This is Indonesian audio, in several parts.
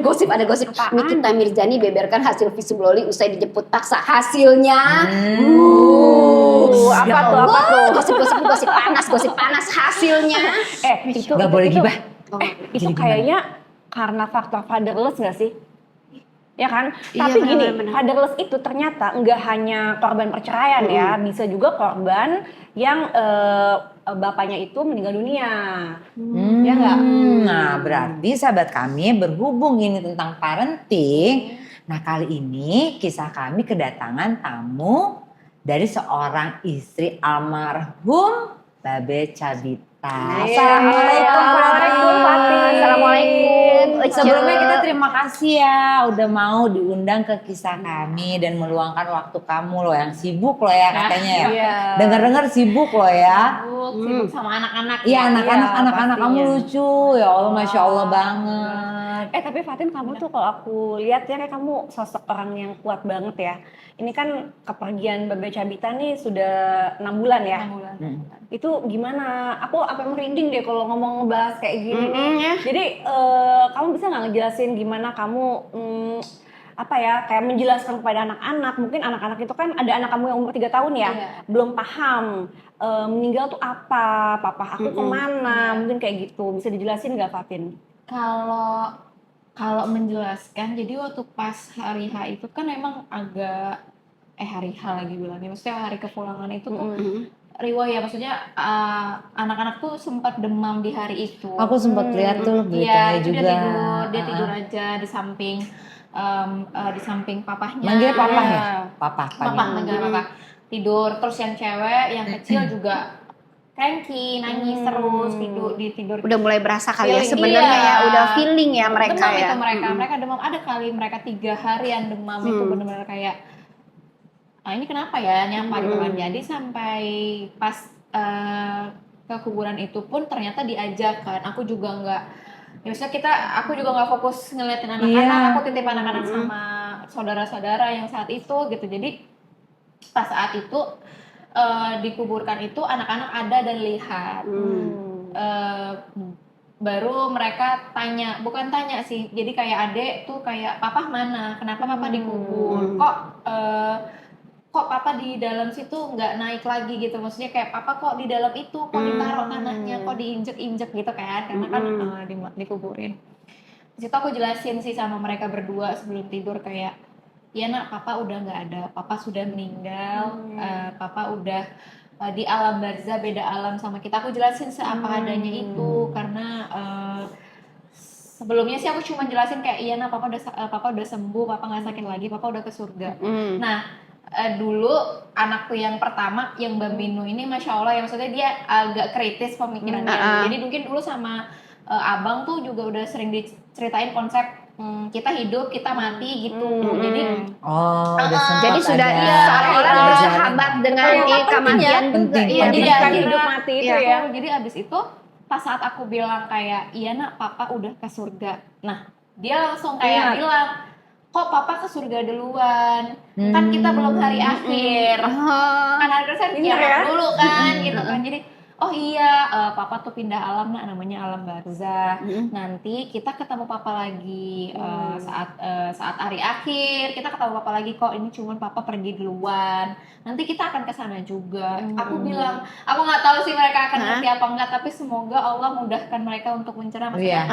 ada gosip. Nikita Mirzani beberkan hasil visum loli usai dijemput paksa hasilnya. Apa tuh? Gosip panas hasilnya. Itu nggak boleh gibah. Itu kayaknya karena faktor fatherless nggak sih? Ya kan? Iya, Tapi gini, benar. fatherless itu ternyata nggak hanya korban perceraian ya, bisa juga korban yang bapaknya itu meninggal dunia. Ya nggak? Nah, berarti sahabat kami berhubung ini tentang parenting. Nah, kali ini kisah kami kedatangan tamu dari seorang istri almarhum Babe Cabita. Assalamualaikum Fatih. Assalamualaikum. Sebelumnya kita terima kasih ya udah mau diundang ke kisah kami dan meluangkan waktu kamu loh yang sibuk loh ya katanya ya. Iya. Dengar-dengar sibuk loh ya. Sibuk sama anak-anak. Iya anak-anak pastinya. kamu lucu ya Allah Masya Allah banget. Tapi Fatin kamu tuh kalau aku lihat ya kayak kamu sosok orang yang kuat banget ya. Ini kan kepergian Babe Cabita nih sudah 6 bulan ya. 6 bulan. Itu gimana? Aku apa merinding deh kalau ngomong ngebahas kayak gini. ya. Jadi kamu bisa nggak ngejelasin gimana kamu apa ya kayak menjelaskan kepada anak-anak, mungkin anak-anak itu kan ada anak kamu yang umur 3 tahun ya, belum paham meninggal tuh apa, papa aku kemana, mungkin kayak gitu, bisa dijelasin nggak Fatin? Kalau menjelaskan, jadi waktu pas hari H itu kan emang agak hari H lagi bilangnya, maksudnya hari kepulangan itu tuh riwayat, maksudnya anak-anak tuh sempat demam di hari itu. Aku sempat lihat tuh beritanya Iya, juga. dia tidur aja di samping papahnya. Manggil papa ya? Papa. Manggil papa. Tidur, terus yang cewek, yang kecil juga cranky, nangis terus, tidur. Udah mulai berasa kali ya Feeling, sebenarnya iya. ya, udah feeling ya mereka demam ya. itu mereka demam, ada kali mereka 3 harian demam itu benar-benar kayak ini kenapa ya nyapa gitu kan. Jadi sampai pas ke kuburan itu pun ternyata diajak kan, aku juga nggak ya, maksudnya aku juga nggak fokus ngeliatin anak-anak, aku titip anak-anak sama saudara-saudara yang saat itu gitu. Jadi pas saat itu dikuburkan itu anak-anak ada dan lihat. Baru mereka bukan tanya sih, jadi kayak adek tuh kayak papa mana, kenapa papa dikubur, kok papa di dalam situ nggak naik lagi gitu, maksudnya kayak papa kok di dalam itu, kok ditaruh tanahnya, kok diinjek-injek gitu kan, karena kan dikuburin. Di situ aku jelasin sih sama mereka berdua sebelum tidur kayak, ya nak, papa udah nggak ada, papa sudah meninggal, papa udah di alam barzah, beda alam sama kita. Aku jelasin seapa adanya itu karena sebelumnya sih aku cuma jelasin kayak iya nak, papa udah sembuh, papa nggak sakit lagi, papa udah ke surga. Nah dulu anakku yang pertama yang Bambino ini masya Allah ya, maksudnya dia agak kritis pemikirannya. Jadi mungkin dulu sama abang tuh juga udah sering diceritain konsep kita hidup, kita mati gitu. Jadi jadi sudah seolah-olah bersahabat dengan kematian juga. Iya, jadi hidup mati itu ya. Jadi abis itu pas saat aku bilang kayak iya nak, papa udah ke surga. Nah dia langsung kayak bilang, kok papa ke surga duluan? Kan kita belum hari akhir. Kan harusnya kiamat dulu kan gitu kan. Jadi oh iya, papa tuh pindah alam nak, namanya alam barzah. Nanti kita ketemu papa lagi saat hari akhir. Kita ketemu papa lagi, kok ini cuman papa pergi duluan. Nanti kita akan ke sana juga. Aku bilang, aku nggak tahu sih mereka akan ngerti apa enggak, tapi semoga Allah mudahkan mereka untuk mencerna. Maksudnya,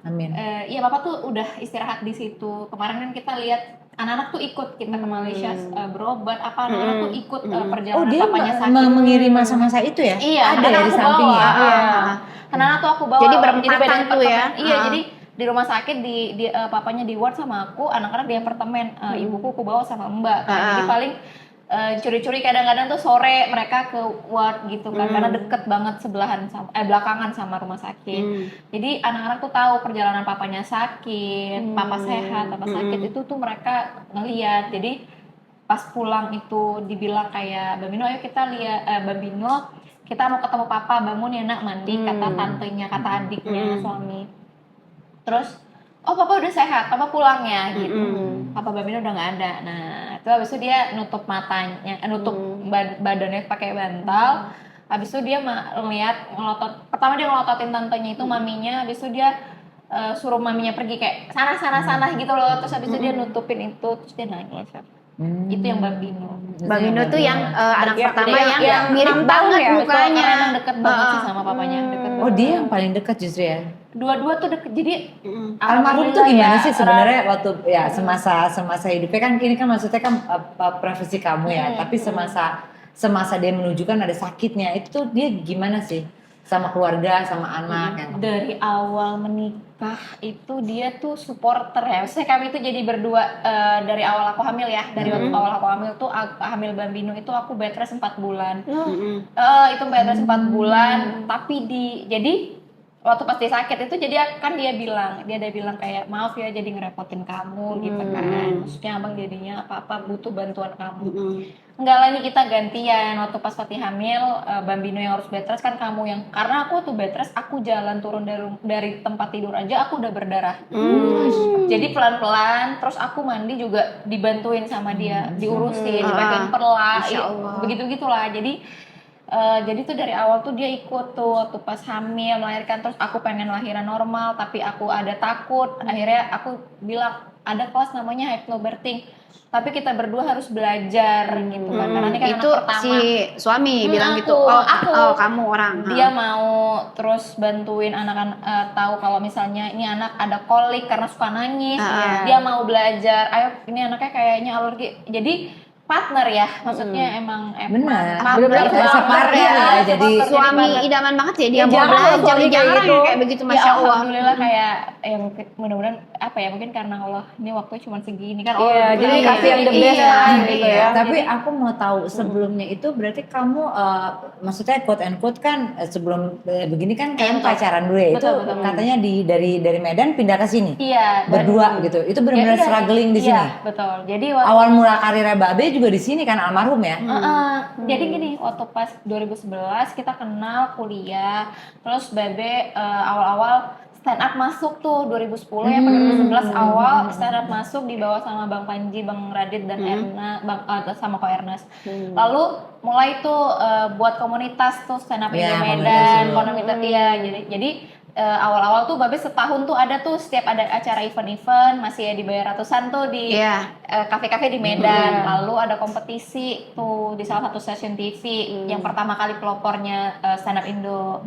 amin. Iya, papa tuh udah istirahat di situ. Kemarin kan kita lihat anak-anak tuh ikut kita ke Malaysia berobat, anak-anak tuh ikut perjalanan papanya sakit. Mengirim masa-masa itu ya? Iya, ada ya di samping ya. Anak-anak tuh aku bawa. Jadi berempatan tuh ya. Iya, jadi di rumah sakit di papanya di ward sama aku, anak-anak di apartemen. Ibuku aku bawa sama Mbak. Jadi paling curi-curi kadang-kadang tuh sore mereka ke ward gitu kan, karena deket banget belakangan sama rumah sakit. Jadi anak-anak tuh tahu perjalanan papanya sakit, papa sehat, papa sakit, itu tuh mereka ngeliat. Jadi pas pulang itu dibilang kayak, Bambino ayo kita lihat, Bambino kita mau ketemu papa, bangun ya nak, mandi, kata tantenya, kata adiknya suami. Terus oh papa udah sehat, papa pulang ya gitu. Papa Bambino udah nggak ada. Nah itu habis itu dia nutup matanya, nutup badannya pakai bantal. Habis itu dia ngeliat, pertama dia ngelototin tantenya itu, maminya. Habis itu dia suruh maminya pergi kayak sana gitu loh. Terus habis itu dia nutupin itu, terus dia nangis. Itu yang Bambino. Bambino tuh yang anak Yang- pertama yang- yang mirip 6 tahun banget ya? mukanya. Karena emang deket banget sih sama papanya, deket Oh dia yang paling dekat justru ya. dua-dua tuh deket. Jadi Almarhum tuh alhamdulillah gimana ya, sih sebenarnya waktu ya semasa hidupnya kan ini kan maksudnya kan profesi kamu ya, tapi semasa dia menuju kan ada sakitnya itu tuh dia gimana sih sama keluarga sama anak yang dari awal menikah itu dia tuh supporter ya. Maksudnya kami tuh jadi berdua dari awal aku hamil ya. Dari waktu awal aku hamil tuh hamil Bambino itu aku bed rest 4 bulan. Itu bed rest 4 bulan. Tapi jadi waktu pas dia sakit itu jadi kan dia ada bilang kayak maaf ya jadi ngerepotin kamu gitu kan. Maksudnya abang jadinya apa-apa butuh bantuan kamu. Enggak lah, ini kita gantian. Waktu pas Fatih hamil, Bambino yang harus bed rest kan kamu yang, karena aku tuh bed rest, aku jalan turun dari tempat tidur aja aku udah berdarah. Jadi pelan-pelan, terus aku mandi juga dibantuin sama dia, diurusin, dipakein perla, begitu-gitulah. Jadi tuh dari awal tuh dia ikut tuh waktu pas hamil, melahirkan, terus aku pengen lahiran normal, tapi aku ada takut. Akhirnya aku bilang, ada kelas namanya hypnobirthing. Tapi kita berdua harus belajar gitu kan, karena ini kan itu anak pertama. si suami bilang Aku, gitu. Kamu orang. Dia mau terus bantuin anak-anak tahu kalau misalnya ini anak ada kolik karena suka nangis. Dia mau belajar. Ayo, ini anaknya kayaknya alergi. Jadi partner ya, maksudnya emang benar benar-benar berasa partner ya, jadi suami idaman banget ya dia mau jarang loh belajar, suami kayak jarang gitu. yang kayak begitu, masya Ya, Allah. alhamdulillah kayak mudah-mudahan apa ya, mungkin karena Allah ini waktunya cuma segini kan. Iya, jadi kasih yang the best lah gitu ya. Tapi aku mau tahu sebelumnya itu berarti kamu maksudnya quote and quote kan sebelum begini kan kalian pacaran dulu ya. Itu Betul. katanya dari Medan pindah ke sini. Iya, Berdua gitu. Itu benar-benar struggling di sini. Iya, betul. Jadi Awal mula karirnya Babe juga di sini kan almarhum ya. Jadi gini, waktu pas 2011 kita kenal kuliah, terus Babe awal-awal stand up masuk tuh 2010 ya, pada 2011 awal stand up masuk dibawa sama Bang Panji, Bang Radit dan Erna, sama Ko Ernest. Lalu mulai tuh buat komunitas tuh stand up Iya, Indo komunitas Medan, dulu. komunitas iya. Jadi awal-awal tuh Babe setahun tuh ada tuh setiap ada acara event-event masih ya dibayar ratusan tuh di kafe-kafe di Medan. Lalu ada kompetisi tuh di salah satu stasiun TV yang pertama kali pelopornya stand up Indo,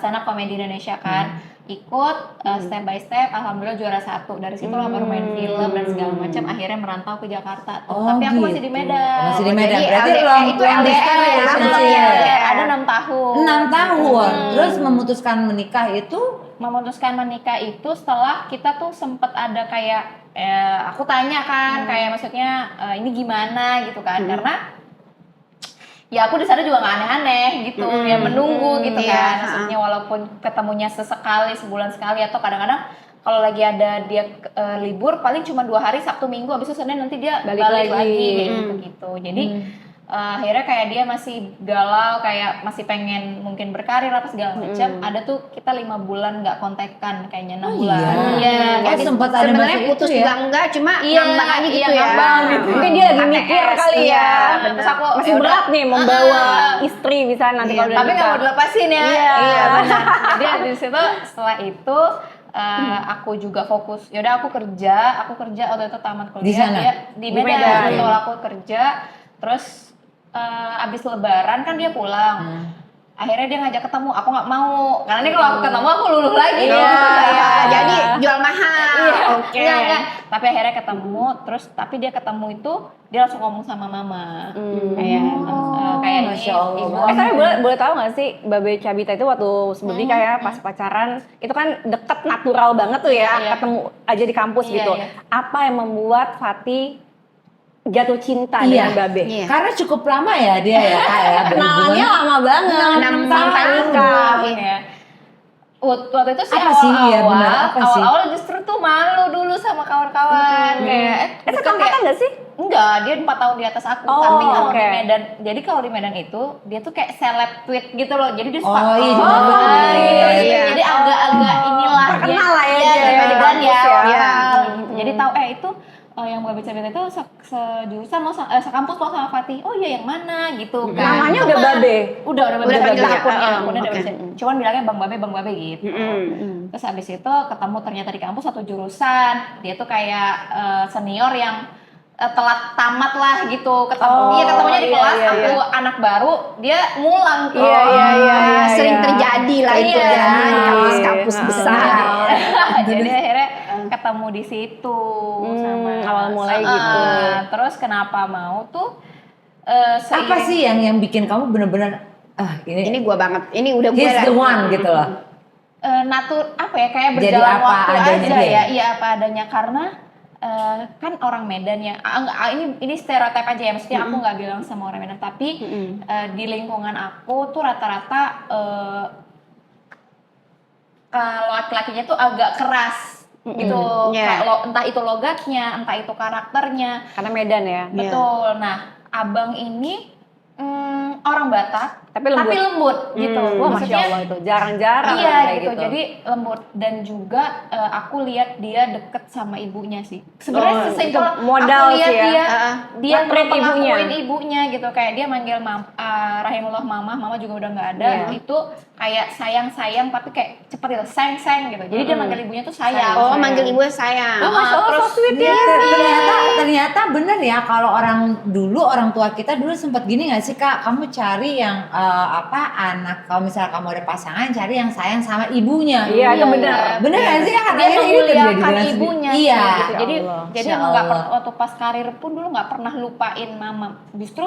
stand up komedi Indonesia kan. Ikut step by step, alhamdulillah juara 1. Dari situ lah baru main film dan segala macam. Akhirnya merantau ke Jakarta. Oh, Tapi aku masih gitu. di Medan. Masih di Medan. Jadi Berarti itu LDR ya, relationship. Ada 6 tahun. 6 tahun. Terus memutuskan menikah itu Memutuskan menikah itu setelah kita tuh sempet ada kayak aku tanya kan kayak maksudnya ini gimana gitu kan, karena ya aku di sana juga nggak aneh-aneh gitu, ya menunggu gitu kan, maksudnya walaupun ketemunya sesekali, sebulan sekali, atau kadang-kadang kalau lagi ada dia libur paling cuma 2 hari, Sabtu Minggu, habis itu Senin nanti dia balik lagi kayak gitu. Jadi akhirnya kayak dia masih galau, kayak masih pengen mungkin berkarir apa segala macam. Ada tuh kita 5 bulan nggak kontekan, kayaknya 6 bulan. Iya. Jadi sempat ada sebenarnya masa putus itu ya? juga enggak, cuma ngambang aja gitu ya. ngambang gitu. Mungkin dia lagi mikir kali ya. Terus aku Masih berat nih membawa istri bisa nanti kalau udah tapi nggak nikah. mau dilepasin ya. Iya, benar. Jadi habis itu setelah itu aku juga fokus. Yaudah aku kerja waktu itu tamat kuliah. Di sana? Dia di Medan. Medan. Betul, aku kerja. Terus abis Lebaran kan dia pulang. Akhirnya dia ngajak ketemu, aku nggak mau. Karena ini kalau aku ketemu aku luluh lagi. Jadi jual mahal. Oke. Tapi akhirnya ketemu, tapi dia ketemu itu dia langsung ngomong sama mama. Kayak Masya Allah. ibu. Tapi boleh tahu nggak sih Babe Cabita itu waktu sebelum nikah ya, pas pacaran itu kan deket natural banget tuh ya, Iya. ketemu aja di kampus Iya, gitu. iya. Apa yang membuat Fatih jatuh cinta dengan Babe? Iya. karena cukup lama ya dia ya Kak ya Kenalannya lama banget, 6 sampai tahun. nikah. Ya. Waktu itu sih Apa sih? Iya, benar. Apa sih? awal justru tuh malu dulu sama kawan-kawan kayak Seangkatan nggak sih? enggak, dia 4 tahun di atas aku. Oh, Tapi kalau oke. di Medan, jadi kalau di Medan itu dia tuh kayak seleb tweet gitu loh. Jadi dia suka Oh, iya, gitu. iya. Jadi agak-agak inilah Terkenal lah ya Iya, dia di di Medan kampus ya. ya. orang. Jadi tahu itu yang Babe Cabita itu sejurusan lo sekampus lo sama Fatih. Oh iya yang mana gitu kan. Namanya udah Babe. Udah Udah panggil ya? akunnya udah Oke. bisa. Cuman bilangnya Bang Babe gitu. Terus abis itu ketemu ternyata di kampus satu jurusan. Dia tuh kayak senior yang telat tamat lah gitu. Ketemunya di kelas. Aku anak baru, dia ngulang tuh. Sering terjadi lah itu Iya. ya di kampus-kampus besar. Jadi akhirnya ketemu di situ sama awal mulai gitu. Terus kenapa mau tuh Apa sih yang bikin kamu bener-bener Ini gua banget. Ini udah gue he's the one gitu loh. apa ya kayak Jadi berjalan apa waktu adanya aja dia. ya. Iya apa adanya karena kan orang Medan ya. Ini stereotip aja ya. Maksudnya aku nggak bilang semua orang Medan, tapi di lingkungan aku tuh rata-rata kalau laki-lakinya tuh agak keras gitu. Kayak entah itu logatnya, entah itu karakternya. Karena Medan ya. Betul. Nah, abang ini orang Batak Tapi lembut. gitu. Wah, Masya Allah itu jarang-jarang Iya kayak gitu. Jadi lembut dan juga aku lihat dia deket sama ibunya sih. Sebenarnya sesimpel itu modal aku lihat sih ya. dia Nge-treat ngakuin ibunya gitu. Kayak dia manggil rahimullah mama juga udah nggak ada. Itu kayak sayang tapi kayak cepet gitu, sayang gitu. Jadi dia manggil ibunya tuh sayang. Oh, manggil ibu sayang. Masya Allah, so sweet ya. Ternyata bener ya kalau orang tua kita dulu sempat gini nggak sih Kak, kamu cari yang anak, kalau misalnya kamu ada pasangan cari yang sayang sama ibunya. Iya, itu benar. Bener nggak sih Kak? Dia Katanya itu memuliakan terjadi ibunya sih. sih, Iya. gitu. Jadi Masya emang nggak Allah. waktu pas karir pun dulu nggak pernah lupain mama. Justru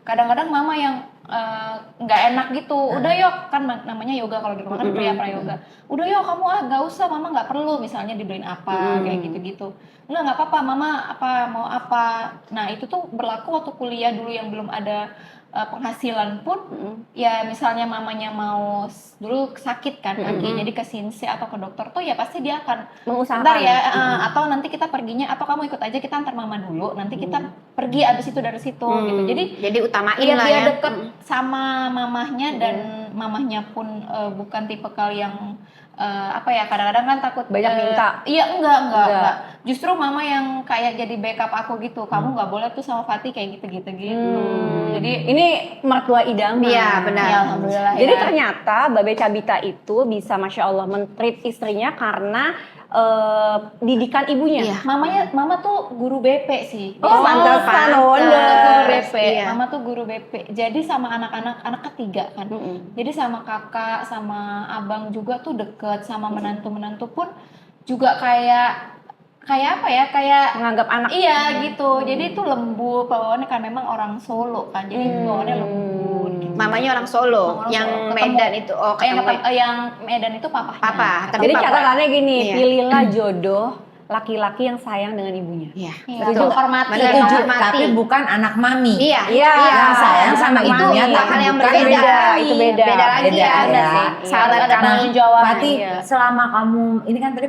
kadang-kadang mama yang nggak enak gitu. Udah yuk, kan namanya yoga kalau di rumah kan pria yoga. Udah yuk kamu nggak usah, mama nggak perlu misalnya dibeliin apa kayak gitu-gitu. Nggak apa-apa, mama mau apa. Nah itu tuh berlaku waktu kuliah dulu yang belum ada penghasilan pun ya misalnya mamanya mau dulu sakit kan kaki jadi ke sinsi atau ke dokter tuh ya pasti dia akan Mengusahakan. ntar ya atau nanti kita perginya atau kamu ikut aja kita antar mama dulu nanti kita pergi abis itu dari situ gitu jadi utamain dia lah dia ya. deket sama mamahnya dan mamahnya pun bukan tipe yang kadang-kadang kan takut Banyak minta. Iya enggak. Justru mama yang kayak jadi backup aku gitu. Kamu nggak boleh tuh sama Fatih kayak gitu. Jadi Ini mertua idaman. Iya, benar. ya alhamdulillah. Jadi ya. ternyata Babe Cabita itu bisa Masya Allah men-treat istrinya karena didikan ibunya. Iya. Mama tuh guru BP sih. Oh, pantesan, no wonder. Guru BP. Iya. Mama tuh guru BP. Jadi sama anak ketiga kan. Jadi sama kakak, sama abang juga tuh deket, sama menantu pun juga kayak Menganggap anak. iya gitu. Jadi itu lembut bawaannya kan memang orang Solo kan. Jadi bawaannya lembut gitu. Mamanya orang Solo, Orang yang Solo. Medan itu. Oh, yang Medan itu papahnya. Papa. Tapi Jadi papa. catatannya gini, Iya. pilihlah jodoh laki-laki yang sayang dengan ibunya. Iya. Iya, Betul. hormati. Benar, Setuju, hormati. tapi bukan anak mami. Iya. Yang sayang sama Itu ibunya itu tapi hal yang bukan berbeda. Itu beda. Beda lagi Beda, ya. ya. Sahabat Harus ada kamu. tanggung jawab. Fatih, Iya. selama kamu ini kan tadi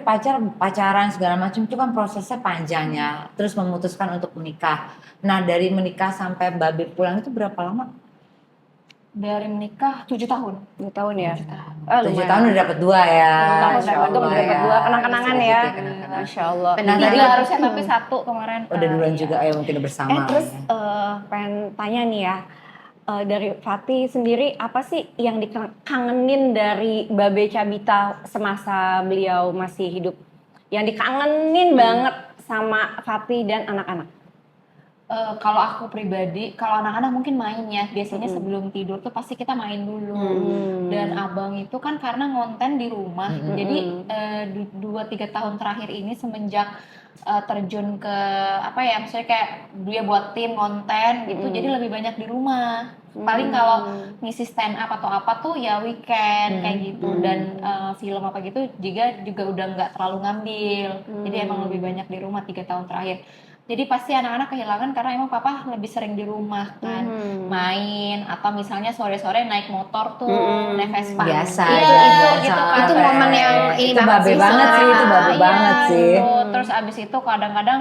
pacaran segala macam itu kan prosesnya panjang ya. Terus memutuskan untuk menikah. Nah dari menikah sampai Babe pulang itu berapa lama? Dari menikah 7 tahun. 2 tahun ya. 7 tahun udah dapat 2 ya. 2 tahun Masya dapat Allah dapat ya. 2 kenang-kenangan ya. Sedikit kenang-kenangan. Masya Allah. Benar. Nah, tadi Tiga harusnya tapi 1 kemarin. Udah duluan iya. juga ya mungkin bersama. Terus pengen tanya nih ya, dari Fatih sendiri apa sih yang dikangenin dari Babe Cabita semasa beliau masih hidup? Yang dikangenin banget sama Fatih dan anak-anak? Kalau aku pribadi, kalau anak-anak mungkin main ya. Biasanya sebelum tidur tuh pasti kita main dulu. Dan abang itu kan karena ngonten di rumah. Jadi 2-3 tahun terakhir ini semenjak terjun ke maksudnya kayak dia buat tim konten gitu. Jadi lebih banyak di rumah. Paling kalau ngisi stand up atau apa tuh ya weekend kayak gitu. Dan film apa gitu juga udah nggak terlalu ngambil. Jadi emang lebih banyak di rumah 3 tahun terakhir. Jadi pasti anak-anak kehilangan karena emang papa lebih sering di rumah kan main atau misalnya sore-sore naik motor tuh naik Vespa. Biasa. Iya, Itu gitu kan. Itu momen yang ini itu banget Babe sih, banget sih, itu Babe Iya, banget sih. gitu. Terus abis itu kadang-kadang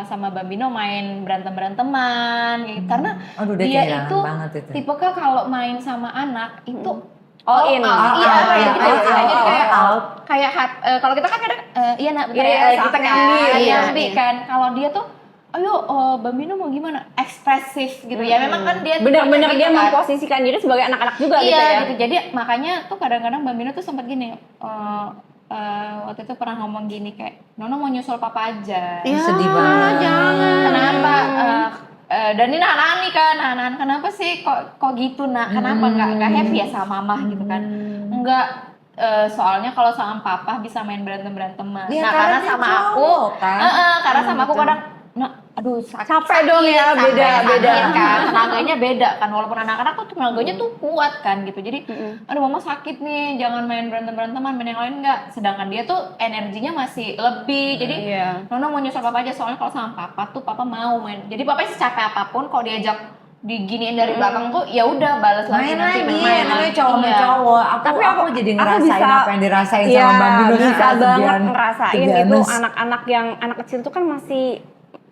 sama Babino main berantem-beranteman gitu. Karena Aduh, dia dia kehilangan itu banget itu. tipe kalau main sama anak itu All in. Iya, out, gitu. out, Jadi kayak out. kayak kalau kita kan kadang iya nak bentar Iya, ya kita saatnya nyambi, iya. nyambi kan. Kalau dia tuh ayo Bambino mau gimana, ekspresif gitu ya. Memang kan dia benar-benar gitu dia kan. memposisikan diri sebagai anak-anak juga Iya, gitu ya. gitu. Jadi makanya tuh kadang-kadang Bambino tuh sempat gini, waktu itu pernah ngomong gini kayak, Nono mau nyusul papa aja. Ya, Sedih banget. jangan. Kenapa? Dan ini anak-anak nih kan, anak-anak kenapa sih kok gitu nak? Kenapa nggak happy ya sama mama gitu kan? Enggak. Soalnya kalau sama papa bisa main beranteman. Ya, Nah karena dia sama cowok, aku, kan? karena sama aku kadang, nah, aduh Capek dong ya, beda-beda. kan, tenaganya beda kan, walaupun anak-anak tuh tenaganya tuh kuat kan gitu. Jadi, aduh mama sakit nih, jangan main beranteman, main yang lain enggak. Sedangkan dia tuh energinya masih lebih. Jadi, Nono mau nyusul papa aja, soalnya kalau sama papa tuh papa mau main. Jadi papa secapek apapun kalau diajak diginiin dari belakang tuh ya udah balas lagi Main nanti lagi, main namanya lagi. cowok sama Iya. cowok. Tapi Aku jadi aku ngerasain bisa- apa yang dirasain Iya, sama Bambino bisa banget sekian ngerasain tiga itu nus. anak-anak yang anak kecil tuh kan masih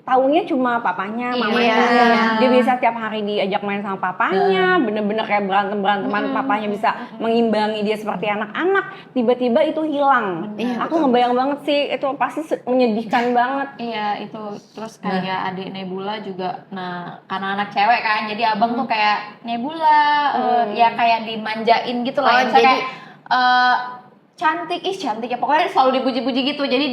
taunya cuma papanya, Iya. mamanya. Iya. Dia bisa tiap hari diajak main sama papanya, bener-bener kayak berantem-beranteman, papanya bisa mengimbangi dia seperti anak-anak. Tiba-tiba itu hilang. Iya, Aku ngebayang banget sih, itu pasti menyedihkan banget. Iya itu terus kayak adik Nebula juga, nah karena anak cewek kan, jadi abang tuh kayak Nebula, ya kayak dimanjain gitu lah, Oh, ya. Misalnya jadi- kayak cantik ya, pokoknya selalu dipuji-puji gitu. Jadi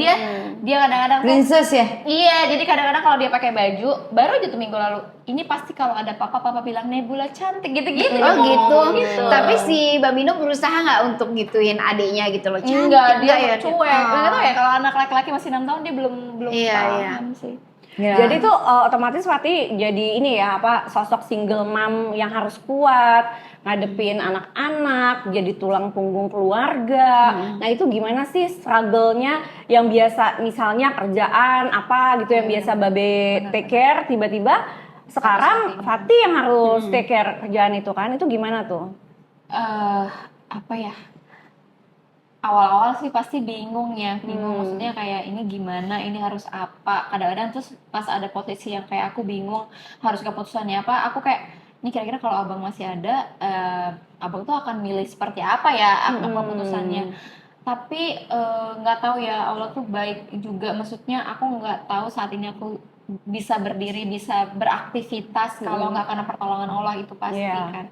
dia kadang-kadang tuh, Princess ya? iya, jadi kadang-kadang kalau dia pakai baju, baru aja tuh minggu lalu, ini pasti kalau ada papa bilang Nebula cantik gitu-gitu. Oh Dia gitu. ngomong gitu. Tapi si Bambino berusaha nggak untuk gituin adiknya gitu loh? Cantik enggak, dia nggak ya? cuek. Nggak tahu ya, kalau anak laki-laki masih 6 tahun dia belum Iya, paham sih. Ya. Jadi tuh otomatis Fatih jadi ini ya apa sosok single mom yang harus kuat ngadepin anak-anak, jadi tulang punggung keluarga. Nah itu gimana sih struggle-nya yang biasa misalnya kerjaan apa gitu yang biasa Babe take care tiba-tiba sekarang Fatih yang harus take care kerjaan itu kan, itu gimana tuh? Apa ya, awal-awal sih pasti bingung maksudnya kayak ini gimana, ini harus apa, kadang-kadang terus pas ada posisi yang kayak aku bingung harus keputusannya apa, aku kayak ini kira-kira kalau abang masih ada, abang tuh akan milih seperti apa ya apa keputusannya. Tapi nggak tahu ya, Allah tuh baik juga, maksudnya aku nggak tahu saat ini aku bisa berdiri, bisa beraktivitas kalau nggak karena pertolongan Allah itu pasti kan.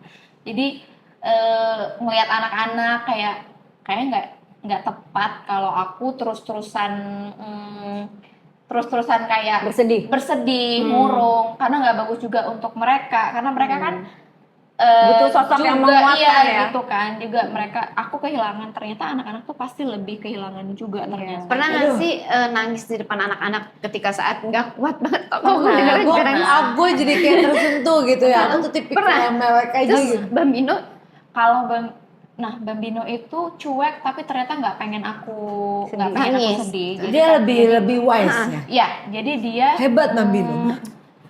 Jadi ngelihat anak-anak kayak nggak tepat kalau aku terus-terusan kayak bersedih, murung, karena nggak bagus juga untuk mereka, karena mereka kan Butuh sosok yang menguatkan ya. gitu kan, juga aku kehilangan, ternyata anak-anak tuh pasti lebih kehilangan juga ternyata. Pernah nggak sih nangis di depan anak-anak ketika saat nggak kuat banget? Kok Gue jadi kayak tersentuh gitu ya. Aku tuh tipikal yang mewek aja Terus gitu. Bambino Kalau Bambino itu cuek, tapi ternyata nggak pengen aku Nangis. sedih. Jadi Dia lebih wise ya. ya, jadi dia Hebat Bambino.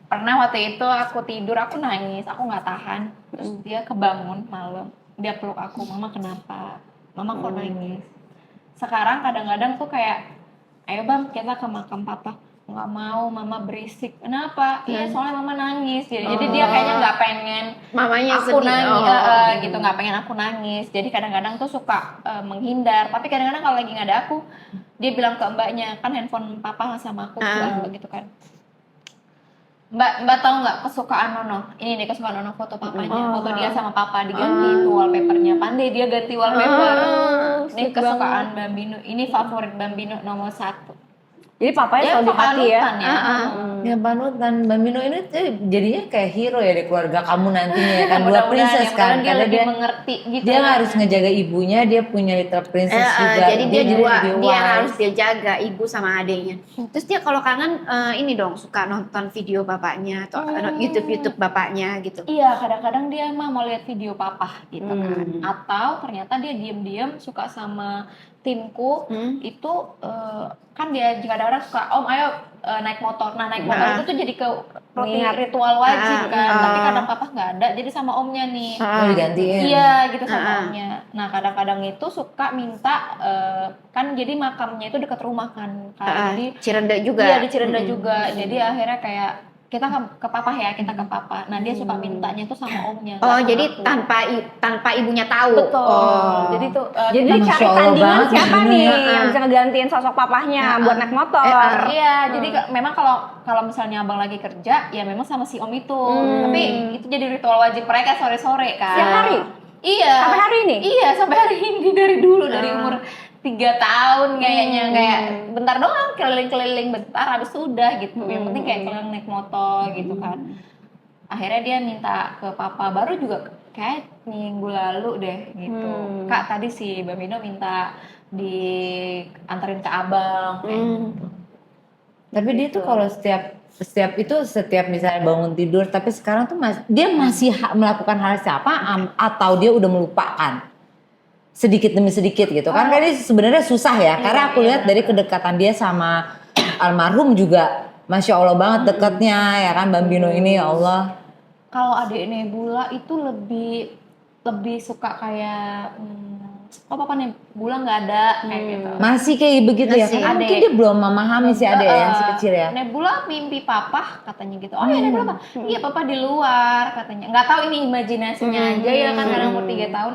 pernah waktu itu aku tidur, aku nangis, aku nggak tahan. Terus dia kebangun malam, dia peluk aku, mama kenapa? Mama kok nangis? Sekarang kadang-kadang tuh kayak, ayo bang kita ke makam papa. Nggak mau, mama berisik. Kenapa? Iya soalnya mama nangis. Jadi dia kayaknya nggak pengen mamanya aku sedih. nangis, gitu, nggak pengen aku nangis. Jadi kadang-kadang tuh suka menghindar. Tapi kadang-kadang kalau lagi nggak ada aku, dia bilang ke mbaknya, kan handphone papa sama aku gitu kan. Mbak tahu nggak kesukaan Nono? Ini nih kesukaan Nono, foto papanya, foto dia sama papa diganti itu wallpapernya. Pandai dia ganti wallpaper. Ini kesukaan Bambino. Ini favorit Bambino nomor 1. Jadi papanya selalu di hati ya. Ya panutan Bambino ini tuh jadinya kayak hero ya di keluarga kamu nantinya ya kan, dua princess kan, dia karena lebih dia mengerti gitu. dia harus ngejaga ibunya, dia punya little princess juga. Jadi dia juga lebih dia wise. harus dia jaga ibu sama adiknya. Terus dia kalau kangen ini dong suka nonton video bapaknya atau YouTube bapaknya gitu. Iya, kadang-kadang dia mah mau lihat video papa gitu kan. Atau ternyata dia diam-diam suka sama timku itu kan dia jika ada orang suka ayo naik motor. Nah naik motor itu tuh jadi ke ritual wajib kan. Tapi kadang papa nggak ada, jadi sama omnya nih. Oh, digantiin. Iya gitu sama omnya. Nah kadang-kadang itu suka minta kan jadi makamnya itu dekat rumah kan. Jadi Cirenda juga. iya di Cirenda juga. Jadi akhirnya kayak kita ke papa ya, kita ke papa. Nah dia suka mintanya tuh sama omnya. Oh, nggak sama jadi aku. tanpa ibunya tahu. Betul. Oh. Jadi tuh Jadi Masya cari Allah tandingan banget siapa ini. nih yang bisa ngegantiin sosok papahnya buat naik motor. iya, jadi memang kalau misalnya abang lagi kerja, ya memang sama si om itu. Tapi itu jadi ritual wajib mereka sore-sore kan. Setiap hari? Iya. Sampai hari ini? Iya, sampai hari ini dari dulu dari umur 3 tahun kayaknya kayak bentar doang keliling-keliling bentar habis sudah gitu. Yang penting kayak kalian naik motor gitu kan. Akhirnya dia minta ke papa baru juga kayak minggu lalu deh gitu. Kak tadi si Bambino minta dianterin ke abang kayak gitu. Tapi dia tuh kalau setiap misalnya bangun tidur, tapi sekarang tuh dia masih melakukan hal siapa atau dia udah melupakan sedikit demi sedikit gitu kan? Kan ini sebenarnya susah ya, karena aku lihat dari kedekatan dia sama almarhum juga, Masya Allah banget dekatnya ya kan, Bambino ini ya Allah. Kalau adik Nebula itu lebih suka kayak oh papa Nebula nggak ada kayak gitu. Masih kayak begitu ya, Masih. karena mungkin dia belum memahami si adek yang si kecil ya. Nebula mimpi papa katanya gitu. Oh ya Nebula apa? Iya papa di luar katanya. Nggak tahu ini imajinasinya aja ya kan karena umur 3 tahun.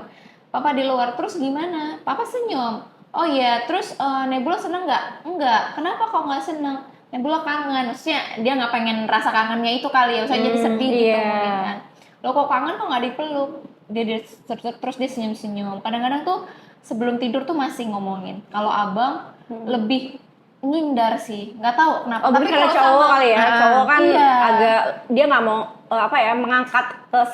Papa di luar terus gimana? Papa senyum. Oh iya terus Nebula seneng nggak? Enggak. Kenapa kok nggak seneng? Nebula kangen. Maksudnya dia nggak pengen rasa kangennya itu kali ya. Maksudnya jadi sedih gitu mungkin kan. Lo kok kangen kok nggak dipeluk? Dia terus dia senyum-senyum. Kadang-kadang tuh sebelum tidur tuh masih ngomongin. Kalau abang lebih ngindar sih, nggak tahu kenapa. Oh, tapi karena kalau cowok sama- kali ya, cowok kan iya. agak dia nggak mau mengangkat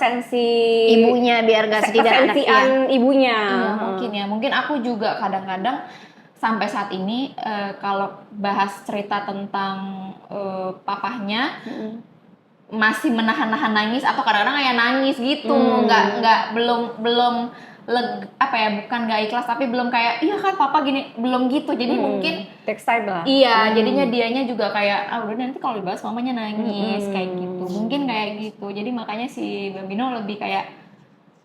sensi Ibunya biar gak sedih dan anaknya. kesensian ibunya. Iya, mungkin ya. Mungkin aku juga kadang-kadang sampai saat ini kalau bahas cerita tentang papahnya masih menahan-nahan nangis atau kadang-kadang kayak nangis gitu, nggak belum apa ya, bukan nggak ikhlas tapi belum kayak iya kan papa gini, belum gitu. Jadi mungkin Text time lah. iya, jadinya dianya juga kayak udah nanti kalau dibahas mamanya nangis kayak gitu. Mungkin kayak gitu. Jadi makanya si Bambino lebih kayak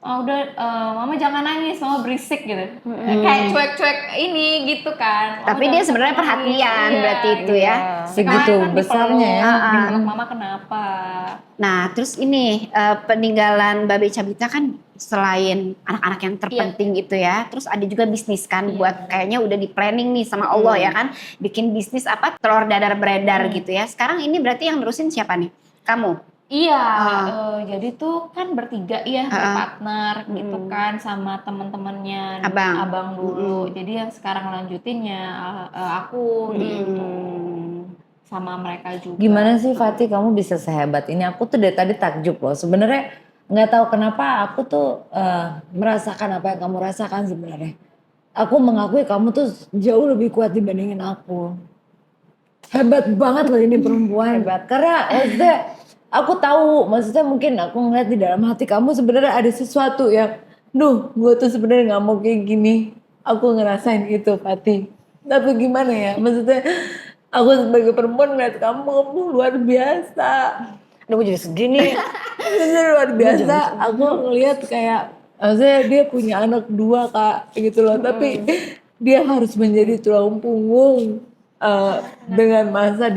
udah mama jangan nangis, mama berisik gitu. Kayak cuek-cuek ini gitu kan. Mama Tapi dia jangan sebenarnya nangis. perhatian Iya. berarti itu ya. Segitu Kan besarnya ya. dipeluk mama kenapa? Nah, terus ini peninggalan Babe Cabita kan selain anak-anak yang terpenting gitu ya, terus ada juga bisnis kan buat kayaknya udah di planning nih sama Allah ya kan, bikin bisnis apa telur dadar beredar gitu ya. Sekarang ini berarti yang nerusin siapa nih? Kamu? Iya, jadi tuh kan bertiga ya, berpartner gitu kan sama teman-temannya abang dulu. Jadi yang sekarang lanjutinnya aku gitu. Sama mereka juga. Gimana sih Fatih kamu bisa sehebat ini? Aku tuh dari tadi takjub loh. Sebenarnya nggak tahu kenapa aku tuh merasakan apa yang kamu rasakan sebenarnya. Aku mengakui kamu tuh jauh lebih kuat dibandingin aku. Hebat banget loh ini perempuan. Hebat. Karena maksudnya aku tahu, maksudnya mungkin aku ngeliat di dalam hati kamu sebenarnya ada sesuatu yang, gue tuh sebenarnya nggak mau kayak gini. Aku ngerasain itu Fatih. Tapi gimana ya? Maksudnya aku sebagai perempuan ngeliat kamu luar biasa. Aduh, gue jadi sedih nih. Bener luar biasa. Aku ngeliat kayak, maksudnya dia punya anak 2 Kak, gitu loh. Tapi dia harus menjadi tulang punggung dengan masa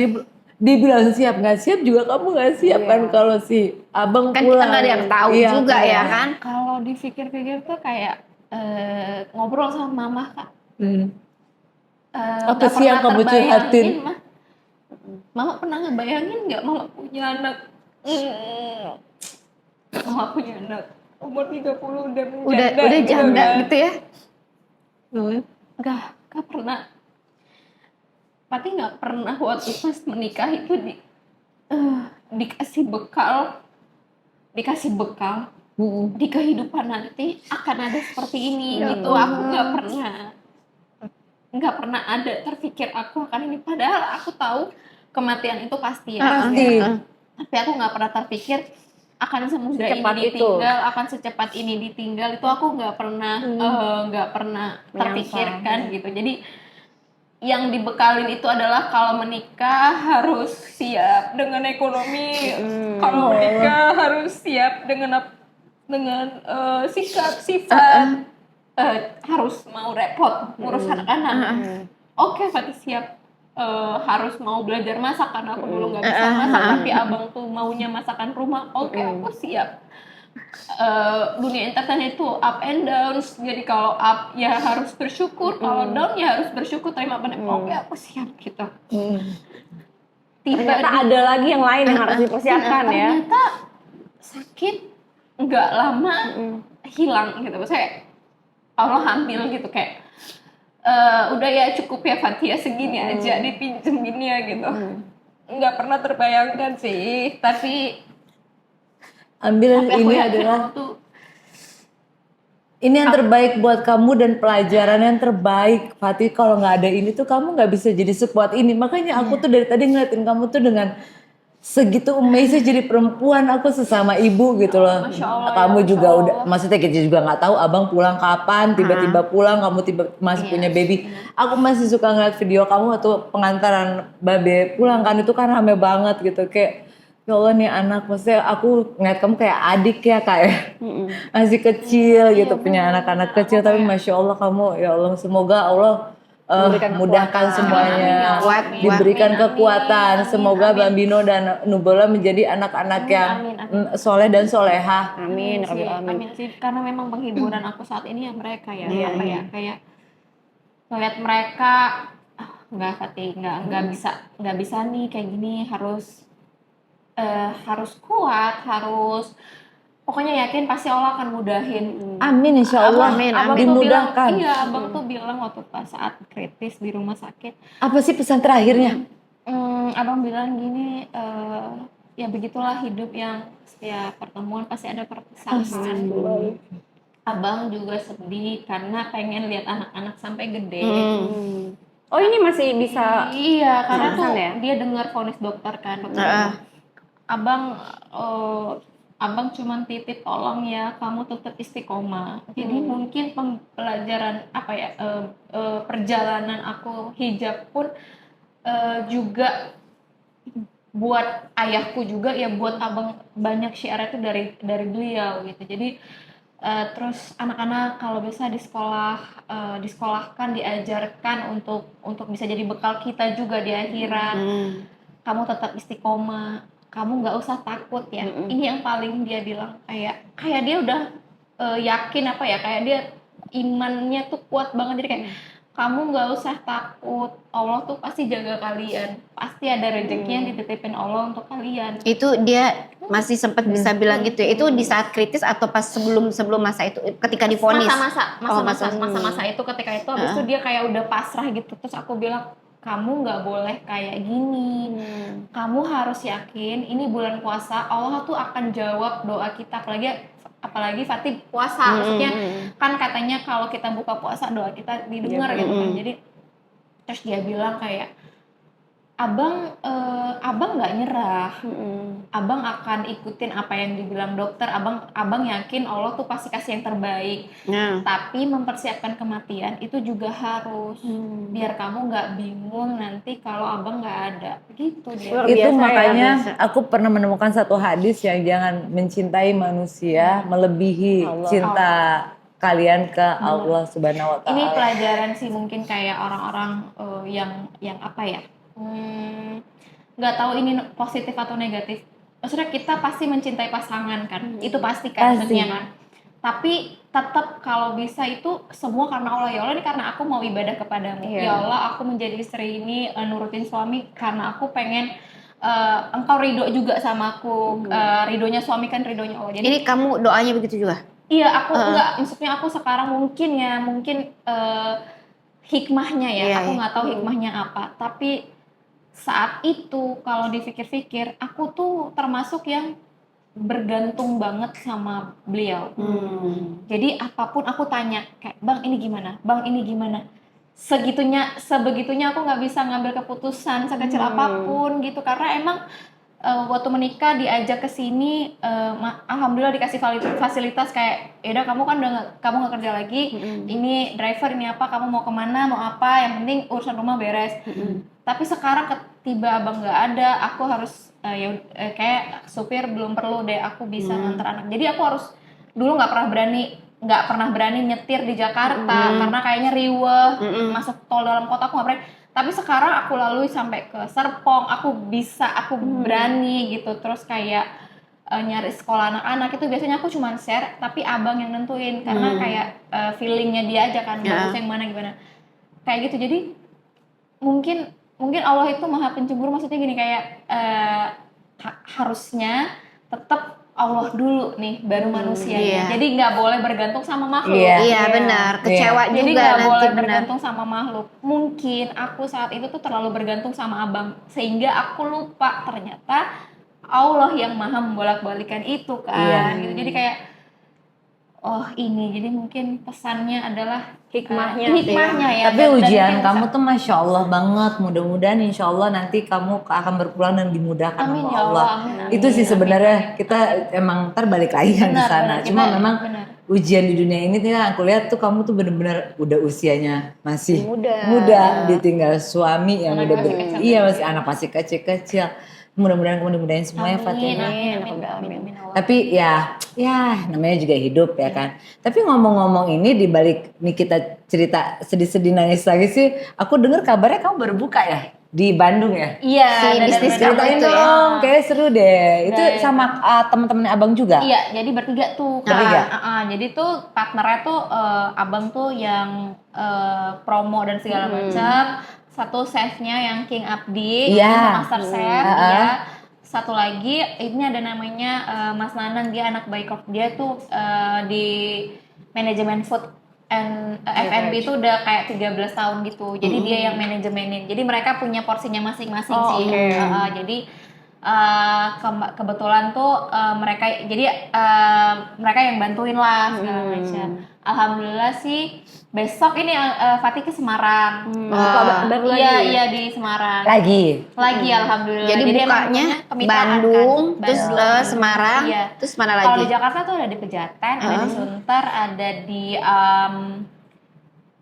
dibilang siap nggak siap juga kamu nggak siap kan kalau si abang Kan pulang. kita nggak ada yang tahu juga ya kan. Kalau dipikir-pikir tuh kayak ngobrol sama mama Kak. Apa sih yang kamu curhatin? Mama pernah ngebayangin nggak mama punya anak? Mama punya anak umur 30 udah menjanda. Udah janda kan? gitu ya. Gak pernah. Pati nggak pernah waktu pas menikah itu dikasih bekal di kehidupan nanti akan ada seperti ini gitu. Aku nggak pernah ada terpikir aku akan ini, padahal aku tahu kematian itu pasti ya. Pasti. Tapi aku nggak pernah terpikir akan semudah Secepat ini itu. ditinggal, akan secepat ini ditinggal. Itu aku nggak pernah terpikirkan gitu. Jadi yang dibekalin itu adalah kalau menikah harus siap dengan ekonomi, kalau menikah harus siap dengan sikap sifat, harus mau repot ngurus anak-anak. Oke, Fatih siap. harus mau belajar masak karena aku dulu nggak bisa masak, tapi abang tuh maunya masakan rumah. Oke, aku siap. Dunia entertain itu up and down, jadi kalau up ya harus bersyukur, kalau down ya harus bersyukur, terima benar. Oke, aku siap gitu. Ternyata ada lagi yang lain yang harus dipersiapkan ya. Ternyata sakit nggak lama hilang gitu. Saya Allah hamil gitu kayak udah ya cukup ya Fatia segini aja dipinjemin ya gitu. Nggak pernah terbayangkan sih, tapi Ambil aku ini yakin adalah Allah tuh ini yang terbaik buat kamu dan pelajaran yang terbaik. Fatih, kalau nggak ada ini tuh kamu nggak bisa jadi sekuat ini. Makanya aku tuh dari tadi ngeliatin kamu tuh dengan segitu amazing jadi perempuan. Aku sesama ibu gitu loh. Masya Allah, Kamu ya, juga Masya udah, Allah. maksudnya kita juga nggak tahu abang pulang kapan. Tiba-tiba pulang, kamu masih punya baby. Aku masih suka ngeliat video kamu waktu pengantaran babe pulang kan, itu kan rame banget gitu kayak. Ya Allah nih anak, maksudnya aku ngeliat kamu kayak adik ya kayak masih kecil gitu, punya anak-anak kecil, tapi Masya Allah kamu, ya Allah semoga Allah mudahkan semuanya, Kuat, diberikan amin, kekuatan, amin, semoga amin. Bambino dan Nubola menjadi anak-anak yang soleh dan soleha. Amin, sih, amin. amin sih, karena memang penghiburan aku saat ini ya mereka ya, apa ya, kayak ngeliat mereka nggak Fatih, nggak bisa nih kayak gini, harus kuat, pokoknya yakin pasti Allah akan mudahin. Amin insya Allah, Abang tuh dimudahkan. bilang, iya abang tuh bilang waktu pas saat kritis di rumah sakit, Apa sih pesan terakhirnya? abang bilang gini, ya begitulah hidup yang setiap pertemuan pasti ada perpisahan. Abang juga sedih karena pengen lihat anak-anak sampai gede. Oh ini masih bisa. Iya, karena tuh ya? dia dengar vonis dokter kan, dokter abang cuman titip tolong ya kamu tetap istiqomah. Jadi mungkin pembelajaran apa ya, perjalanan aku hijab pun juga buat ayahku juga ya, buat abang banyak syiar itu dari beliau gitu. Jadi terus anak-anak kalau bisa di sekolah, disekolahkan, diajarkan untuk bisa jadi bekal kita juga di akhirat. Kamu tetap istiqomah, kamu nggak usah takut ya. Ini yang paling dia bilang, kayak dia udah yakin apa ya, kayak dia imannya tuh kuat banget, jadi kayak kamu nggak usah takut, Allah tuh pasti jaga kalian, pasti ada rezeki yang dititipin Allah untuk kalian. Itu dia masih sempat bisa bilang gitu ya. Itu di saat kritis atau pas sebelum masa itu ketika divonis? Masa-masa itu, ketika itu habis itu dia kayak udah pasrah gitu. Terus aku bilang, kamu nggak boleh kayak gini, kamu harus yakin ini bulan puasa Allah tuh akan jawab doa kita, apalagi Fatih puasa, maksudnya kan katanya kalau kita buka puasa doa kita didengar gitu kan. Jadi terus dia bilang kayak abang nggak nyerah, abang akan ikutin apa yang dibilang dokter, abang yakin Allah tuh pasti kasih yang terbaik. Tapi mempersiapkan kematian itu juga harus, biar kamu nggak bingung nanti kalau abang nggak ada gitu dia. Itu makanya aku pernah menemukan satu hadis yang jangan mencintai manusia melebihi cinta kalian ke Allah Subhanahu wa Ta'ala. Ini pelajaran sih mungkin kayak orang-orang yang apa ya, nggak tahu ini positif atau negatif. Maksudnya kita pasti mencintai pasangan kan, itu pasti kan tentunya kan. Tapi tetap kalau bisa itu semua karena Allah. Ya Allah, ini karena aku mau ibadah kepadamu. Ya Allah, aku menjadi istri ini, nurutin suami karena aku pengen engkau ridho juga sama aku. Ridhonya suami kan ridhonya Allah. Jadi ini kamu doanya begitu juga? Iya, aku enggak, maksudnya aku sekarang mungkin hikmahnya ya, aku nggak tahu hikmahnya apa, tapi saat itu kalau dipikir-pikir aku tuh termasuk yang bergantung banget sama beliau. Jadi apapun aku tanya kayak, bang ini gimana, bang ini gimana, sebegitunya aku nggak bisa ngambil keputusan sekecil apapun gitu, karena emang waktu menikah diajak ke sini, alhamdulillah dikasih fasilitas kayak, yaudah kamu kan kamu nggak kerja lagi, ini driver, ini apa, kamu mau kemana, mau apa, yang penting urusan rumah beres. Tapi sekarang tiba abang nggak ada, aku harus kayak supir belum perlu deh, aku bisa nganter anak. Jadi aku harus dulu nggak pernah berani nyetir di Jakarta karena kayaknya riweh, masuk tol dalam kota aku nggak berani. Tapi sekarang aku lalui sampai ke Serpong, aku berani gitu. Terus kayak nyari sekolah anak-anak itu biasanya aku cuma share, tapi abang yang nentuin karena kayak feelingnya dia aja kan, bagusnya yang mana gimana. Kayak gitu. Jadi mungkin Allah itu maha pencemburu, maksudnya gini kayak harusnya tetap Allah dulu nih baru manusianya. Jadi nggak boleh bergantung sama makhluk. Iya benar, kecewa juga Jadi nggak nanti boleh benar. bergantung sama makhluk. Mungkin aku saat itu tuh terlalu bergantung sama abang sehingga aku lupa ternyata Allah yang maha membolak-balikan itu kan. Gitu. Jadi kayak jadi mungkin pesannya adalah Hikmahnya ya. Tapi Dan ujian mungkin kamu tuh Masya Allah banget. Mudah-mudahan Insya Allah nanti kamu akan berpulang dan dimudahkan Amin sama ya Allah. amin. Itu sih sebenarnya kita emang ntar balik lagi kan ke sana. Cuma memang ujian di dunia ini aku lihat tuh kamu tuh bener-bener udah usianya masih muda, ditinggal suami yang udah masih anak masih kecil-kecil. Mudah-mudahan kamu dimudahin semuanya Fatin. Amin. Tapi ya namanya juga hidup ya kan. Tapi ngomong-ngomong ini di balik nih kita cerita sedih-sedih nangis lagi sih, aku dengar kabarnya kamu baru buka ya di Bandung ya? Iya, bisnis Ceritain itu dong, kayak seru deh. Itu sama teman-teman abang juga? Iya, jadi bertiga tuh. Jadi tuh partnernya tuh abang tuh yang promo dan segala macam. Satu chefnya yang King Abdi, master chef. Ya. Satu lagi ini ada namanya Mas Nanan, dia anak Baikok, dia tuh di manajemen food and F&B itu udah kayak 13 tahun gitu. Jadi dia yang manajemenin. Jadi mereka punya porsinya masing-masing sih. Jadi kebetulan tuh mereka yang bantuin lah segala macam. Alhamdulillah sih besok ini Fatih ke Semarang. Baru lagi. Iya di Semarang. Lagi Alhamdulillah. Jadi bukanya Bandung, terus Semarang, terus mana lagi? Kalau di Jakarta tuh ada di Pejaten, ada di Sunter, ada di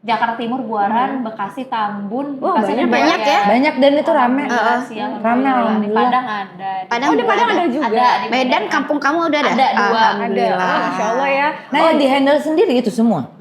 Jakarta Timur, Buaran, Bekasi, Tambun, Bekasi banyak ya? Banyak dan itu rame. Rame Di alhamdulillah. Padang ada. Di Padang ada juga. Di Medan kampung kamu udah ada? Ada 2. Alhamdulillah. Masya Allah ya. Nah, yang di handle sendiri itu semua.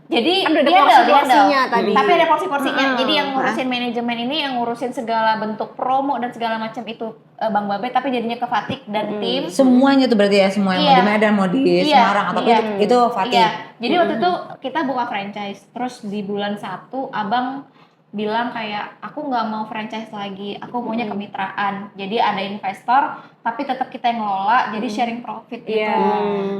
Jadi Kan udah ada dia porsi-porsinya tadi. Tapi ada porsi-porsinya. Jadi yang ngurusin manajemen ini, yang ngurusin segala bentuk promo dan segala macam itu Bang Babe, tapi jadinya ke Fatik dan tim. Semuanya tuh berarti ya, semua yang mau di Medan, mau di Semarang atau itu Fatih. Iya. Jadi waktu itu kita buka franchise. Terus di bulan 1 Abang bilang kayak aku nggak mau franchise lagi, aku maunya kemitraan. Jadi ada investor, tapi tetap kita yang ngelola, jadi sharing profit gitu.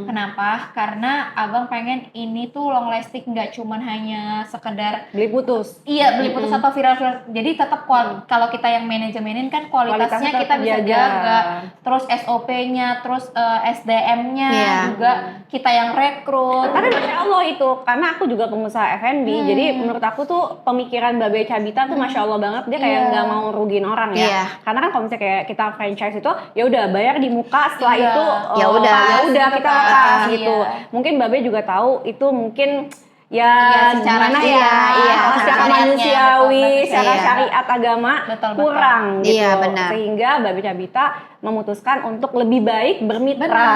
Kenapa? Karena Abang pengen ini tuh long lasting, nggak cuman hanya sekedar Beli putus. Iya, beli putus atau viral. Jadi tetap kalau kita yang manajemenin kan kualitasnya kita bisa jaga. Terus SOP-nya, terus SDM-nya juga kita yang rekrut. Karena Masya Allah itu, karena aku juga pengusaha F&B, jadi menurut aku tuh pemikiran Babe Cabita tuh Masya Allah banget, dia kayak nggak mau rugiin orang ya. Karena kan kalau misalnya kayak kita franchise itu, ya udah bayar di muka, setelah itu ya udah kita lepas gitu. Mungkin Babe juga tahu itu mungkin secara secara manusiawi, secara syariat agama kurang gitu. Iya, benar. Sehingga Babe Cabita memutuskan untuk lebih baik bermitra.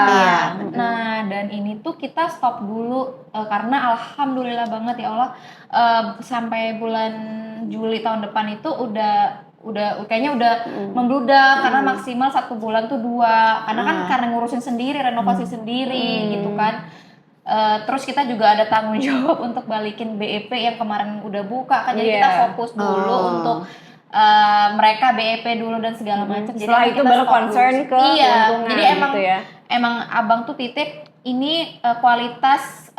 Nah, dan ini tuh kita stop dulu karena alhamdulillah banget ya Allah sampai bulan Juli tahun depan itu udah kayaknya udah membludak karena maksimal 1 bulan tuh 2 karena ngurusin sendiri, renovasi sendiri gitu kan. Terus kita juga ada tanggung jawab untuk balikin BEP yang kemarin udah buka kan, jadi kita fokus dulu untuk mereka BEP dulu dan segala macam. Setelah itu baru concern ke keuntungan. Jadi emang abang tuh titip ini kualitas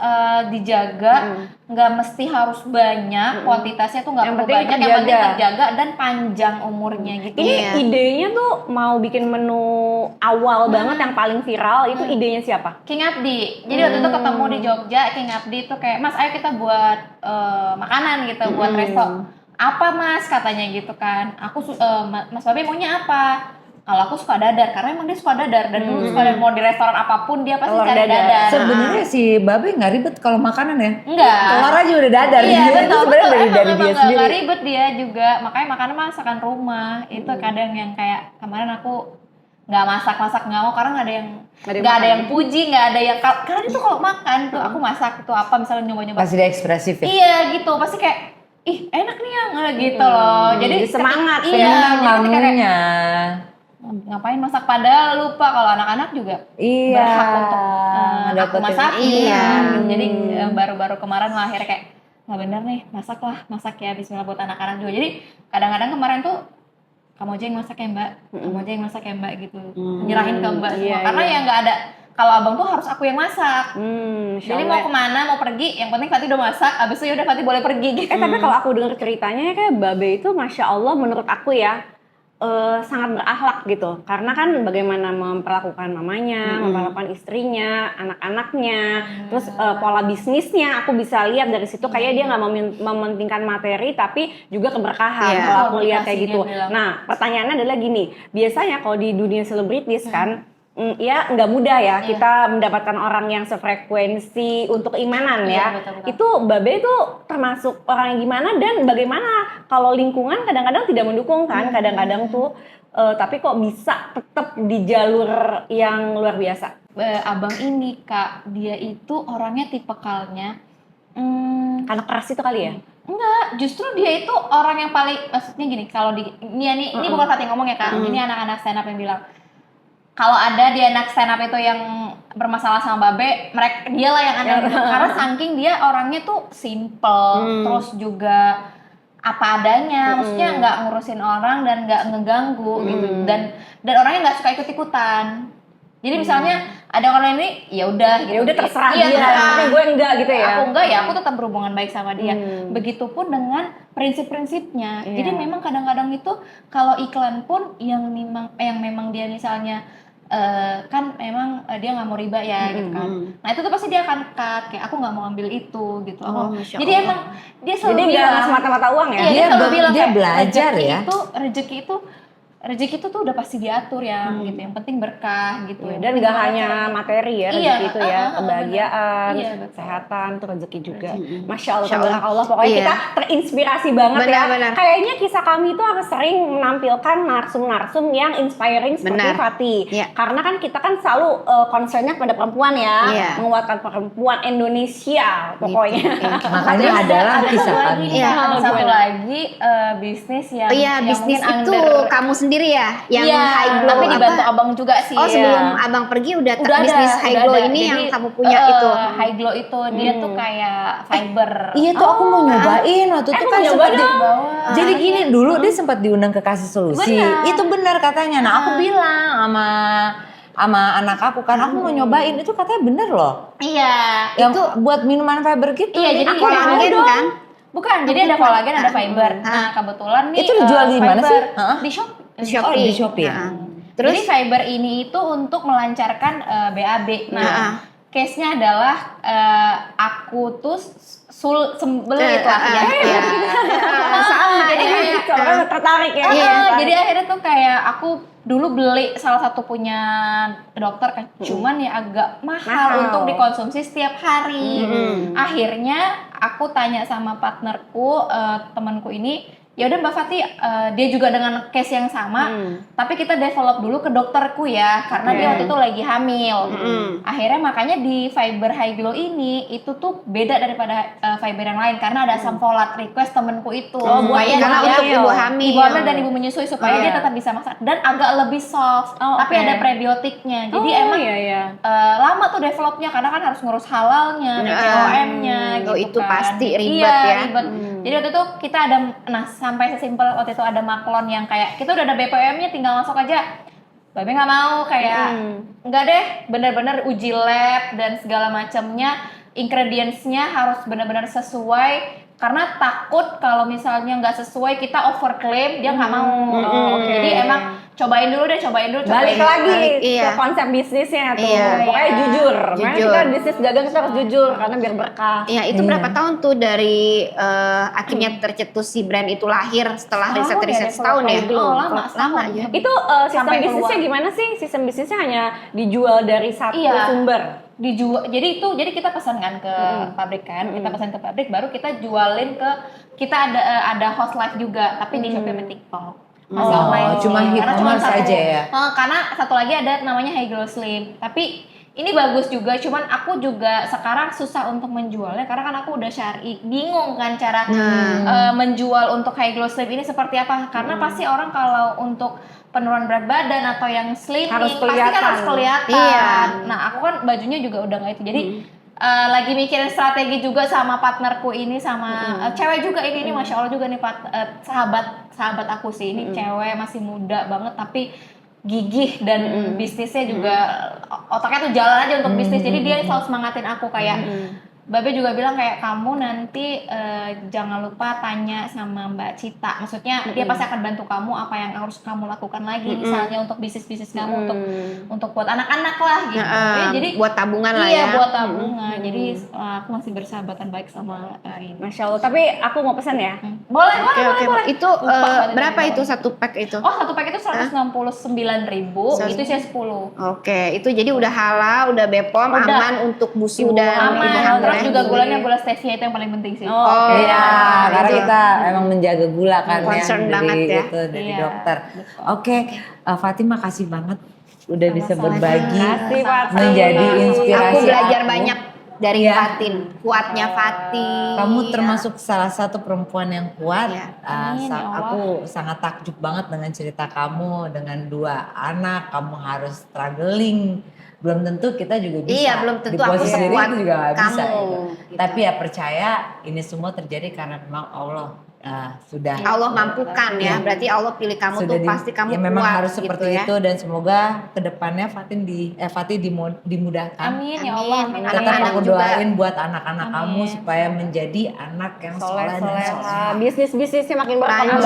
dijaga, nggak mesti harus banyak, kuantitasnya tuh nggak perlu banyak, yang penting terjaga dan panjang umurnya gitu. Ini idenya tuh mau bikin menu awal banget yang paling viral, itu idenya siapa? King Abdi. Jadi waktu itu ketemu di Jogja, King Abdi tuh kayak, Mas ayo kita buat makanan gitu, buat resto. Apa Mas katanya gitu kan. Aku Mas Babe maunya apa? Kalau aku suka dadar, karena emang dia suka dadar dan dulu suka mau di restoran apapun dia pasti cari dadar. Sebenarnya si Babe nggak ribet kalau makanan ya. Enggak. Telur aja udah dadar. Iya betul. Dari dia sendiri. Nggak ribet dia juga. Makanya makanan masakan rumah itu kadang yang kayak kemarin aku nggak masak nggak mau karena nggak ada yang puji, nggak ada yang karena itu kalau makan tuh aku masak itu apa misalnya nyoba. Pasti dia ekspresif ya. Iya gitu, pasti kayak ih enak nih yang gitu loh. Jadi semangat iya, ya. jadi ketika kayak, Bangunnya. ngapain masak padahal lupa kalau anak-anak juga Iya. berhak untuk aku dapetin. masakin. Iya. Jadi baru-baru kemarin lah akhirnya kayak nggak bener nih masak ya Bismillah buat anak-anak juga. Jadi kadang-kadang kemarin tuh kamu aja yang masak ya mbak, kamu aja yang masak ya mbak gitu, nyerahin ke mbak semua. Iya, Karena iya. ya nggak ada, kalau abang tuh harus aku yang masak. Masya Jadi Allah. mau kemana mau pergi, yang penting Fatih udah masak, abis itu yaudah Fatih boleh pergi gitu. Tapi kalau aku dengar ceritanya kayak Babe itu Masya Allah menurut aku ya sangat berakhlak gitu. Karena kan bagaimana memperlakukan mamanya, memperlakukan istrinya, anak-anaknya, terus pola bisnisnya aku bisa lihat dari situ kayak dia nggak mementingkan materi tapi juga keberkahan Iya. kalau aku lihat kayak Komunikasi gitu. dia bilang. Nah pertanyaannya adalah gini, biasanya kalau di dunia selebritis kan ya nggak mudah ya kita mendapatkan orang yang sefrekuensi untuk imanan Iya, ya. betul-betul. Itu Babe itu termasuk orang yang gimana dan bagaimana kalau lingkungan kadang-kadang tidak mendukung kan kadang-kadang tuh tapi kok bisa tetap di jalur yang luar biasa. Abang ini kak, dia itu orangnya tipikalnya Karena keras itu kali ya. enggak, justru dia itu orang yang paling, maksudnya gini, kalau di ini bukan Fatih ngomong ya kak, ini anak-anak stand up yang bilang kalau ada dia anak stand up itu yang bermasalah sama Babe, mereka dialah yang ada gitu. Karena saking dia orangnya tuh simple, terus juga apa adanya, maksudnya nggak ngurusin orang dan nggak ngeganggu gitu, dan orangnya nggak suka ikut-ikutan. Jadi misalnya ada orang ini ya udah gitu. Ya udah terserah Iya, dia, terserah. tapi gue enggak gitu ya. Aku enggak ya, aku tetap berhubungan baik sama dia. Begitupun dengan prinsip-prinsipnya. Jadi memang kadang-kadang itu kalau iklan pun yang memang dia misalnya kan memang dia nggak mau riba ya gitu kan. Nah itu tuh pasti dia akan cut kayak aku nggak mau ambil itu gitu. Jadi emang dia selalu Jadi nggak bilang semata-mata uang ya. iya, dia selalu bilang dia kayak, belajar ya. rezeki itu tuh udah pasti diatur yang gitu. Yang penting berkah gitu. Ya, Yang dan penting nggak berkah. hanya materi ya Iya, rezeki itu ya, kebahagiaan, Iya, betul. kesehatan, tuh rezeki juga. Masya Allah, Masya Allah. tabarakallah. Pokoknya Iya. kita terinspirasi banget ya. Benar-benar. Kayaknya kisah kami itu harus sering menampilkan narsum-narsum yang inspiring seperti Benar. Fatih. Iya. Karena kan kita kan selalu concernnya pada perempuan ya, Iya. menguatkan perempuan Indonesia pokoknya. Makanya adalah kisah kami. Iya. Satu lagi bisnis yang Iya, yang bisnis mungkin itu under- kamu sendiri ya yang Iya, high glow tapi dibantu apa? abang juga sih. Oh, ya. sebelum abang pergi udah, Udah ada, bisnis high udah glow ada. ini Jadi, yang kamu punya itu. High glow itu dia tuh kayak fiber. Iya tuh aku mau nyobain waktu itu kan nyoba sempat dong. jadi gini dulu dia sempat diundang ke Kasih Solusi. Benar. Itu benar katanya. Nah aku bilang sama anak aku kan aku mau nyobain itu katanya bener loh. Iya. Yang buat minuman fiber gitu. Iya, jadi Kolagen kan? Bukan, jadi ada kolagen, ada fiber. Nah, kebetulan nih Itu dijual di mana fiber sih? Heeh. Di Shopee. Oh, di Shopee ya. Terus? Jadi fiber ini itu untuk melancarkan BAB. Nah, case-nya adalah aku tuh sembelit lah ya. Sama. Jadi kayak Soalnya tertarik ya. jadi akhirnya tuh kayak aku dulu beli salah satu punya dokter kan, cuman ya agak mahal untuk dikonsumsi setiap hari. Akhirnya aku tanya sama partnerku, temanku ini, ya udah Mbak Fatih, dia juga dengan case yang sama, tapi kita develop dulu ke dokterku ya, karena dia waktu itu lagi hamil. Akhirnya makanya di fiber high glow ini itu tuh beda daripada fiber yang lain karena ada asam folat, request temenku itu. Supaya karena dia- untuk ibu hamil. Ibu hamil dan ibu menyusui supaya dia tetap bisa masak dan agak lebih soft, tapi ada prebiotiknya. Jadi emang lama tuh developnya karena kan harus ngurus halalnya, BPOM-nya gitu Oh, itu kan. pasti ribet Iya, ya. ribet. Jadi waktu itu kita ada, nah sampai sesimpel waktu itu ada maklon yang kayak kita udah ada BPOM-nya tinggal masuk aja. Babe nggak mau kayak nggak deh, bener-bener uji lab dan segala macamnya, ingredients-nya harus bener-bener sesuai. Karena takut kalau misalnya nggak sesuai kita overclaim dia nggak mau. Jadi emang cobain dulu. Balik lagi Iya. ke konsep bisnisnya tuh. Iya. Pokoknya Iya. jujur. Makanya Jujur. kita bisnis dagang kita harus jujur karena biar berkah. Ya itu berapa tahun tuh dari akhirnya tercetus si brand itu lahir setelah riset-riset setahun ya? Oh, lama ya. Itu sistem Sampai bisnisnya keluar. gimana sih? Sistem bisnisnya hanya dijual dari satu sumber. Dijual, jadi kita pesan kan ke pabrik kan, kita pesan ke pabrik baru kita jualin ke, kita ada host live juga tapi di Shopee sama TikTok. Masih Oh, online cuma sih. Karena e-commerce satu- aja ya? karena satu lagi ada namanya High Glow Slim, tapi ini bagus juga, cuman aku juga sekarang susah untuk menjualnya karena kan aku udah syari, bingung kan cara menjual untuk high glow sleeve ini seperti apa, karena pasti orang kalau untuk penurunan berat badan atau yang slimming Harus pasti kan harus kelihatan. Iya. Nah aku kan bajunya juga udah nggak itu, jadi lagi mikirin strategi juga sama partnerku ini, sama cewek juga ini masya Allah juga nih sahabat aku sih, ini cewek masih muda banget tapi gigih dan bisnisnya juga otaknya tuh jalan aja untuk bisnis, jadi dia selalu semangatin aku kayak Babe juga bilang kayak kamu nanti jangan lupa tanya sama Mbak Cita, maksudnya dia pasti akan bantu kamu apa yang harus kamu lakukan lagi, misalnya untuk bisnis kamu, untuk buat anak-anak lah gitu. Jadi buat tabungan lah iya, ya. buat tabungan. Jadi aku masih bersahabatan baik sama ini. Masya Allah. Tapi aku mau pesan ya. Boleh. Itu berapa itu satu pack itu? Oh, satu pack itu 169.000, itu saya 10. Oke, itu jadi udah halal, udah BPOM, Udah. aman untuk busu dan ibu Aman. hamil Terus ya. juga gulanya gula stevia itu yang paling penting sih. Oh, Iya, karena itu. kita emang menjaga gula kan Concern ya banget ya. dari Iya, dokter. betul. Oke, Fatima kasih banget udah bisa Sama-sama. berbagi, Kasih, Fatima. menjadi inspirasi. Aku belajar aku. banyak dari Iya. Fatin, kuatnya Fatin. Kamu termasuk salah satu perempuan yang kuat. Iya. Amin, ya Allah. Aku sangat takjub banget dengan cerita kamu, dengan 2 anak, kamu harus struggling. Belum tentu kita juga bisa. Iya, belum tentu Di aku posisi sekuat itu juga nggak bisa. kamu, Gitu. gitu. Tapi ya percaya ini semua terjadi karena memang Allah sudah. Allah mampukan ya, berarti Allah pilih kamu tuh pasti kamu ya memang kuat harus seperti gitu ya. itu, dan semoga kedepannya Fatih dimudahkan. Amin ya Allah. Amin. Tetap Anak-anak aku juga. doain buat anak-anak Amin. kamu supaya menjadi anak yang soleh dan soleh. Bisnisnya makin berkembang.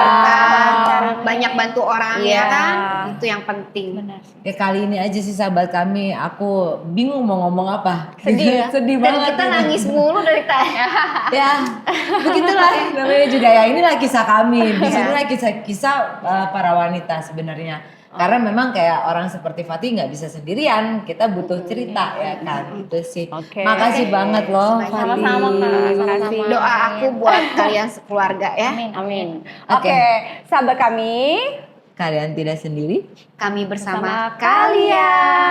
Lancar, banyak bantu orang Iya. ya kan, itu yang penting. Benar sih. Ya kali ini aja sih sahabat kami, aku bingung mau ngomong apa. Sedih ya? Sedih Dan banget. kita ini. nangis mulu dari tadi. Ya, begitulah namanya juga ya. Inilah kisah kami. Di sinilah kisah-kisah para wanita sebenarnya. Karena memang kayak orang seperti Fatih nggak bisa sendirian. Kita butuh cerita ya kan. Itu sih. Oke. Makasih banget loh Fatih. Sama-sama, Kak. Sama-sama. Doa aku buat kalian sekeluarga ya. Amin. Oke. Oke, sahabat kami. Kalian tidak sendiri. Kami bersama Sama kalian.